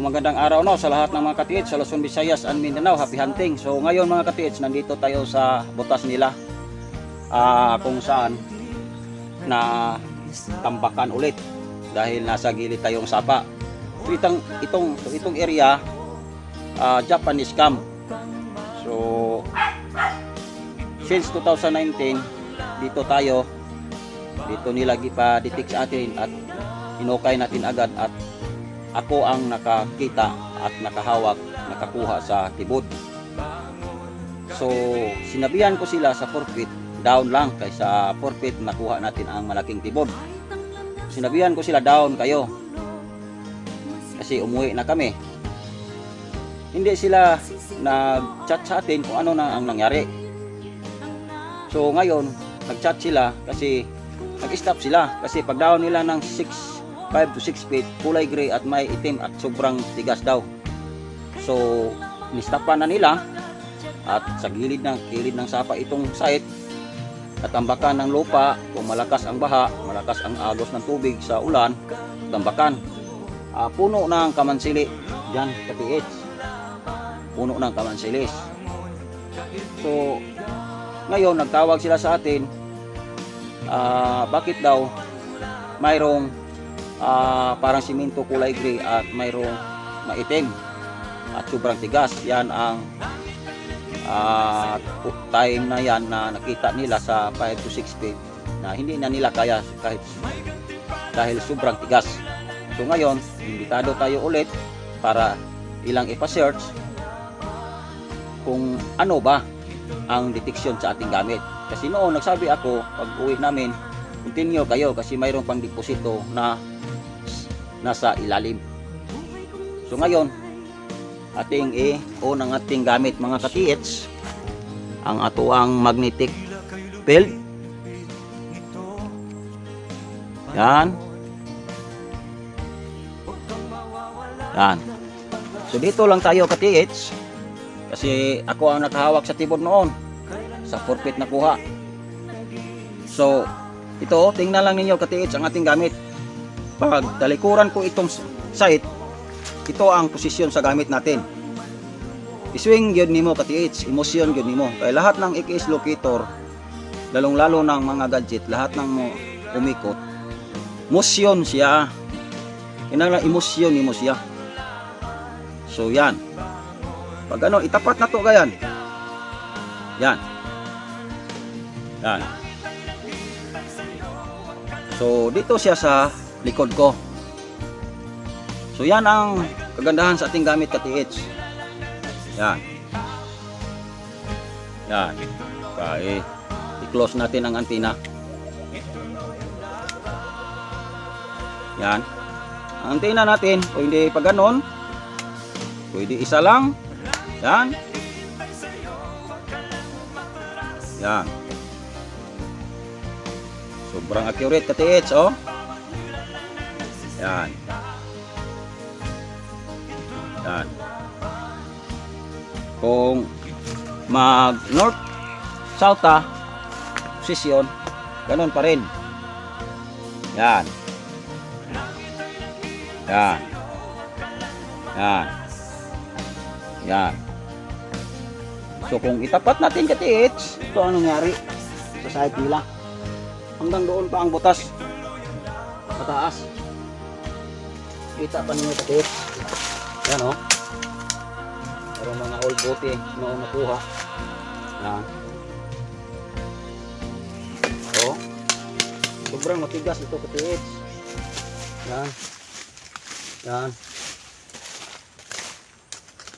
magandang araw no sa lahat ng mga katiits sa Luzon, Visayas and Mindanao. Happy hunting. So ngayon mga katiits, nandito tayo sa butas nila kung saan na tambakan ulit dahil nasa gilid tayong sapa. So itong area Japanese camp. So since 2019 dito nila gipa-detect sa atin at inukay natin agad at ako ang nakakita at nakahawak, nakakuha sa tibod. So sinabihan ko sila sa forfeit, down lang kaysa forfeit nakuha natin ang malaking tibod. Sinabihan ko sila, down kayo kasi umuwi na kami. Hindi sila nag-chat sa atin kung ano na ang nangyari. So ngayon nag-chat sila kasi nag-stop sila kasi pag down nila ng 5 to 6 feet, kulay gray at may itim at sobrang tigas daw. So nistapan na nila at sa kilid ng sapa itong site at tambakan ng lupa. Kung malakas ang baha, malakas ang agos ng tubig sa ulan, tambakan. Puno ng kamansili dyan katiits, puno ng kamansilis. So ngayon nagtawag sila sa atin, bakit daw mayroong parang simento kulay gray at mayroong maitim at sobrang tigas. Yan ang time na yan na nakita nila sa 5 to 6 feet na hindi na nila kaya kahit dahil sobrang tigas. So ngayon imbitado tayo ulit para ilang ipa-search kung ano ba ang detection sa ating gamit. Kasi noon nagsabi ako pag uwi namin, continue kayo kasi mayroong pang deposito na nasa ilalim. So ngayon ating on ang ating gamit mga katiits, ang atuang magnetic field. Yan. Yan. So dito lang tayo katiits kasi ako ang nakahawak sa tibod noon sa forfeit na kuha. So ito, tingnan lang ninyo katiits ang ating gamit. Pag talikuran ko itong site, ito ang posisyon sa gamit natin. Iswing yun nimo katiits, emosyon yun nimo. Kaya lahat ng EKS locator, lalong-lalo ng mga gadget, lahat ng umikot, motion siya. Inang emosyon nimo siya. So yan. Pag ano, itapat na to gayan. Yan. Yan. So dito siya sa likod ko. So yan ang kagandahan sa ating gamit katiits. Yan. Yan. Okay. I-close natin ang antenna. Yan. Ang antenna natin, kung hindi pa ganon, pwede isa lang. Yan. Yan. Sobrang accurate katiits, oh. Yan. Yan. Kung mag north south posisyon, ganun pa rin. Yan. Yan. Yan. Yan. So kung itapat natin katiits, ito ang nangyari sa side nila. Hanggang doon pa ang butas. Pataas. Kita pa ninyo katiits. Yan o. Pero mga old bote noong nakuha. Yan. O. Sobrang matigas ito katiits. Yan. Yan.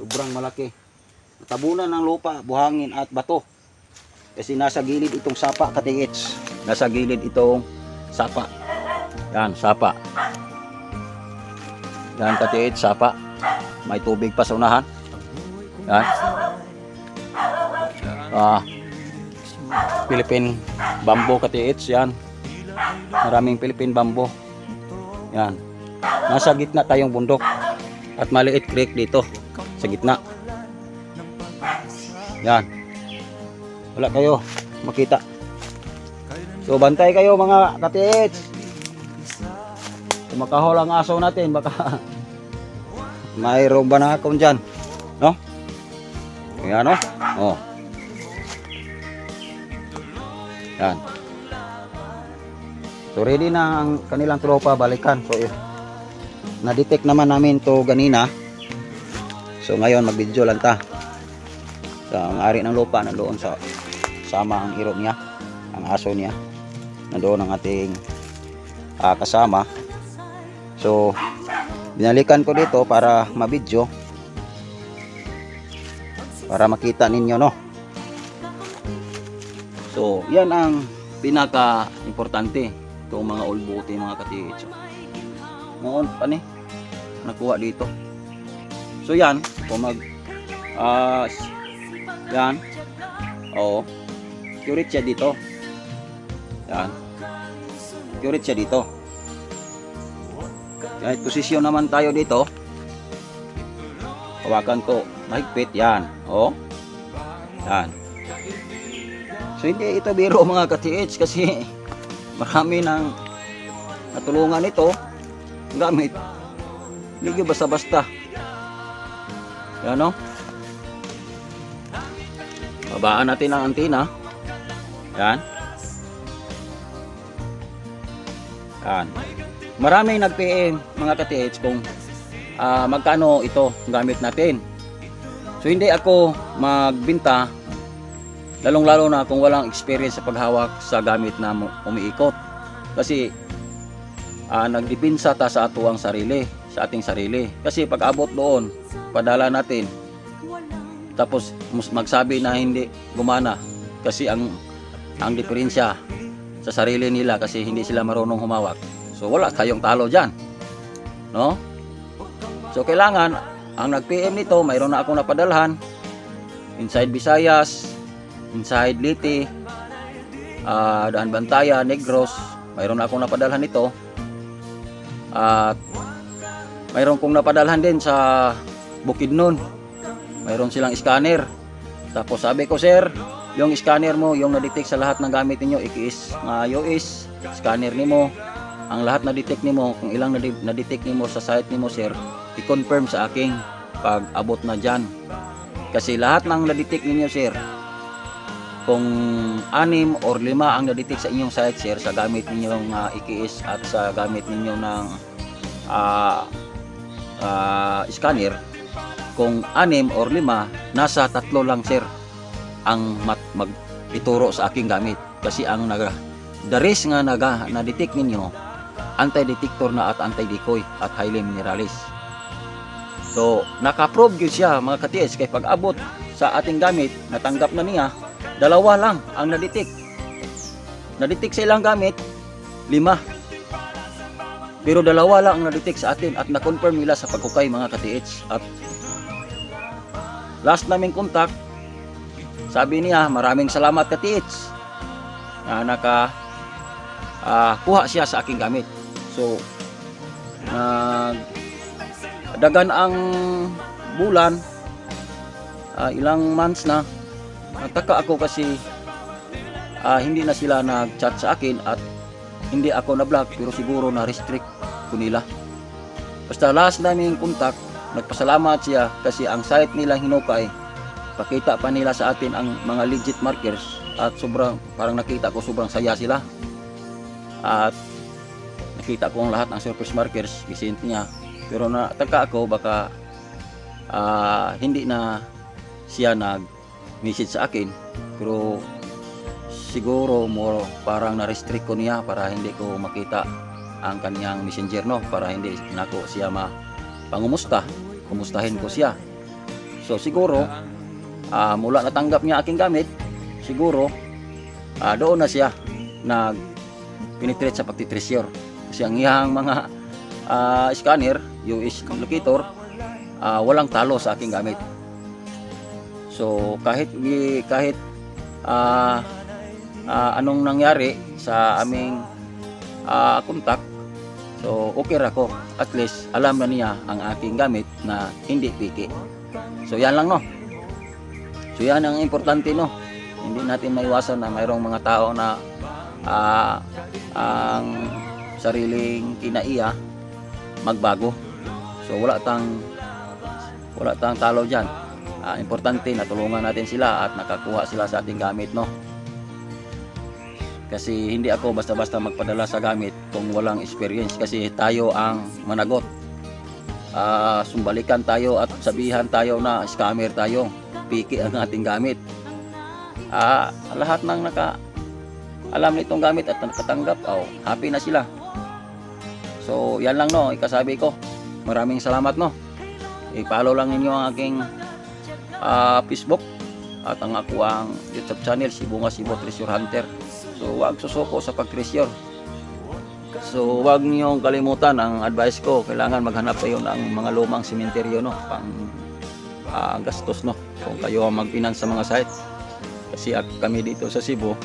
Sobrang malaki. Tabunan ng lupa, buhangin at bato. Kasi nasa gilid itong sapa katiits. Nasa gilid itong sapa. Yan, sapa. Yan katiits, sapa. May tubig pa sa unahan. Yan. Philippine bamboo katiits. Yan. Maraming Philippine bamboo. Yan. Nasa gitna tayong bundok. At maliit creek dito. Sa gitna. Yan. Wala kayo makita. So bantay kayo mga katiits. Kung makahol ang aso natin, baka mayroon ba na akong dyan? No? Ayan, no? Oh. Yan. So ready na ang kanilang tropa balikan. So na-detect naman namin to ganina. So ngayon mag-video lang ta. So, ang ari ng lupa nandoon sa sama ang hiro niya, ang aso niya. Nandoon ang ating kasama. So binalikan ko dito para ma-video, para makita ninyo, no? So yan ang pinaka-importante itong mga old booty, mga katiits. Noon pa ni nakuha dito. So yan, kung mag yan, oo, curate siya dito. Yan, curate siya dito. Kahit posisyon naman tayo dito, hawakan ko mahigpit. Yan, oh, yan. So hindi ito biro, mga ka-TH, kasi marami nang natulungan ito gamit. Hindi basta-basta. Yan, no? Babaan natin ang antina. Yan. Yan. Maraming nag-PM, mga ka-TH, kung magkano ito gamit natin. So hindi ako magbenta, lalong-lalo na kung walang experience sa paghawak sa gamit na umiikot. Kasi nagdipinsa ta sa atuang sarili, sa ating sarili. Kasi pag abot doon, padala natin, tapos magsabi na hindi gumana kasi ang diferensya sa sarili nila kasi hindi sila marunong humawak. So wala kayong talo diyan, no? So kailangan ang nag-PM nito, mayroon na akong napadalhan inside Visayas, inside Leyte, Daan Bantaya, Negros. Mayroon na akong napadalhan nito. At mayroon kong napadalhan din sa Bukidnon. Mayroon silang scanner. Tapos sabi ko, sir, yung scanner mo, yung na-detect sa lahat ng gamit niyo, ikiis nga US, scanner nimo, ang lahat na-detect nimo, kung ilang na-detect nimo sa site nimo, sir, i-confirm sa aking pag abot na dyan. Kasi lahat ng na-detect ninyo, sir, kung 6 or 5 ang na-detect sa inyong site, sir, sa gamit ninyong ikiis at sa gamit ninyo ng scanner, kung 6 or 5, nasa 3 lang, sir, ang mag-ituro sa aking gamit. Kasi ang the rest nga na-detect ninyo, anti-detector na at anti-decoy at highly mineralis. So naka-prove yun siya, mga ka-TH, kay pag abot sa ating gamit, natanggap na niya 2 lang ang na-detect. Na-detect sa ilang gamit 5, pero 2 lang ang na-detect sa atin at na-confirm nila sa pagkukay, mga ka-TH. At last naming contact, sabi niya, maraming salamat, ka-TH, na kuha siya sa aking gamit. So dagan ang bulan, ilang months na, nagtaka ako kasi hindi na sila nag-chat sa akin at hindi ako na-block, pero siguro na-restrict ko nila. Basta last naming contact, nagpasalamat siya kasi ang site nila hinukay, pakita pa nila sa atin ang mga legit markers at parang nakita ko sobrang saya sila. At nakita ko ang lahat ng surface markers, gisint niya. Pero nataka ako, baka hindi na siya nag-message sa akin. Pero siguro parang na-restrict ko niya para hindi ko makita ang kaniyang messenger, no? Para hindi nako siya pangumusta. Kumustahin ko siya. So siguro mula natanggap niya aking gamit, siguro doon na siya nag-penetrate sa pagtitreasure. Kasi ang iyang mga scanner, US locator, walang talo sa aking gamit. So kahit anong nangyari sa aming contact, so okay ra ko. At least alam na niya ang aking gamit na hindi piki. So yan lang, no? So yan ang importante, no? Hindi natin maiwasan na mayroong mga tao na ang sariling kinaiya magbago. So wala tang Wala tayong talo dyan. Importante na tulungan natin sila at nakakuha sila sa ating gamit, no? Kasi hindi ako basta-basta magpadala sa gamit kung walang experience, kasi tayo ang managot. Sumbalikan tayo at sabihan tayo na scammer tayo, piki ang ating gamit. Lahat ng alam nitong gamit at nakatanggap, happy na sila. So yan lang, no, ikasabi ko. Maraming salamat, no. I-follow lang ninyo ang aking Facebook at ang ako ang YouTube channel, si Bunga Cebu Treasure Hunter. So wag susuko sa pag-treasure. So wag niyong kalimutan ang advice ko, kailangan maghanap kayo ng mga lumang sementeryo, no, pang gastos, no, kung kayo ang mag-finance sa mga site. Kasi kami dito sa Cebu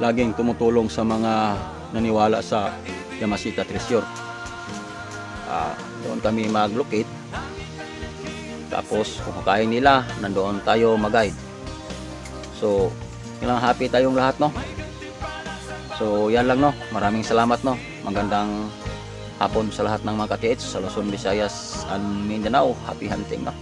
laging tumutulong sa mga naniwala sa Yamashita Treasure. Doon kami mag-locate, tapos kung kaya nila, nandoon tayo mag-guide. So kailangan happy tayong lahat, no. So yan lang, no. Maraming salamat, no. Magandang hapon sa lahat ng mga ka-TH sa Luzon, Visayas and Mindanao. Happy hunting, no.